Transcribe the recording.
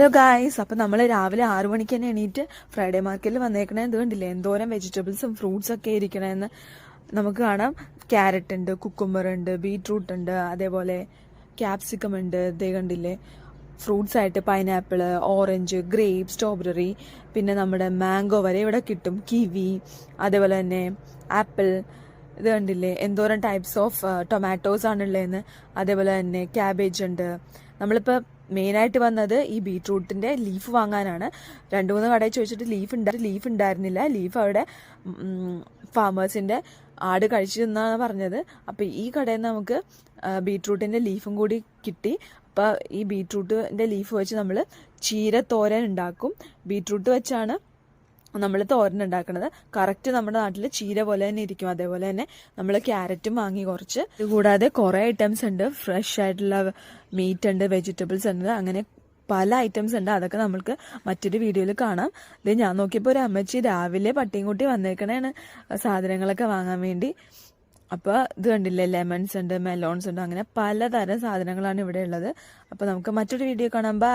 Hello guys, അപ്പം നമ്മൾ രാവിലെ 6 മണിക്ക് തന്നെ എണീറ്റ് ഫ്രൈഡേ മാർക്കറ്റിൽ വന്നേക്കണേ. ഇത് കണ്ടില്ലേ എന്തോരം വെജിറ്റബിൾസും ഫ്രൂട്ട്സ് ഒക്കെ ഇരിക്കണേന്ന് നമുക്ക് കാണാം. ക്യാരറ്റ് ഉണ്ട്, കുക്കുംബർ ഉണ്ട്, ബീട്രൂട്ട് ഉണ്ട്, അതേപോലെ ക്യാപ്സിക്കം ഉണ്ട്. ഇതേ കണ്ടില്ലേ ഫ്രൂട്ട്സ് ആയിട്ട് പൈനാപ്പിൾ, ഓറഞ്ച്, ഗ്രേപ്പ്, സ്ട്രോബെറി, പിന്നെ നമ്മുടെ മാംഗോ വരെ ഇവിടെ കിട്ടും. കിവി, അതേപോലെ തന്നെ ആപ്പിൾ. ഇത് കണ്ടില്ലേ എന്തോരം ടൈപ്സ് ഓഫ് ടൊമാറ്റോസ് ആണുള്ളതെന്ന്. അതേപോലെ തന്നെ ക്യാബേജ് ഉണ്ട്. നമ്മളിപ്പോൾ മെയിനായിട്ട് വന്നത് ഈ ബീട്രൂട്ടിൻ്റെ ലീഫ് വാങ്ങാനാണ്. 2-3 കടയിൽ ചോദിച്ചിട്ട് ലീഫ് ഉണ്ടായിരുന്നില്ല. ലീഫ് അവിടെ ഫാമേഴ്സിൻ്റെ ആട് കഴിച്ചു എന്നാണ് പറഞ്ഞത്. അപ്പോൾ ഈ കടയിൽ നിന്ന് നമുക്ക് ബീട്രൂട്ടിൻ്റെ ലീഫും കൂടി കിട്ടി. അപ്പോൾ ഈ ബീട്രൂട്ടിൻ്റെ ലീഫ് വെച്ച് നമ്മൾ ചീര തോരൻ ഉണ്ടാക്കും. ബീട്രൂട്ട് വെച്ചാണ് നമ്മൾ തോരൻ ഉണ്ടാക്കുന്നത്. കറക്റ്റ് നമ്മുടെ നാട്ടിൽ ചീര പോലെ തന്നെ ഇരിക്കും. അതേപോലെ തന്നെ നമ്മൾ ക്യാരറ്റും വാങ്ങി കുറച്ച്. ഇതുകൂടാതെ കുറേ ഐറ്റംസ് ഉണ്ട്. ഫ്രഷ് ആയിട്ടുള്ള മീറ്റ് ഉണ്ട്, വെജിറ്റബിൾസ് ഉണ്ട്, അങ്ങനെ പല ഐറ്റംസ് ഉണ്ട്. അതൊക്കെ നമ്മൾക്ക് മറ്റൊരു വീഡിയോയിൽ കാണാം. ഇത് ഞാൻ നോക്കിയപ്പോൾ ഒരു അമ്മച്ചി രാവിലെ പട്ടിയും കൂട്ടി വന്നേക്കണേണ് സാധനങ്ങളൊക്കെ വാങ്ങാൻ വേണ്ടി. അപ്പോൾ ഇത് കണ്ടില്ലേ ലെമൺസ് ഉണ്ട്, മെലോൺസ് ഉണ്ട്, അങ്ങനെ പലതരം സാധനങ്ങളാണ് ഇവിടെ ഉള്ളത്. അപ്പോൾ നമുക്ക് മറ്റൊരു വീഡിയോ കാണാം. ബൈ.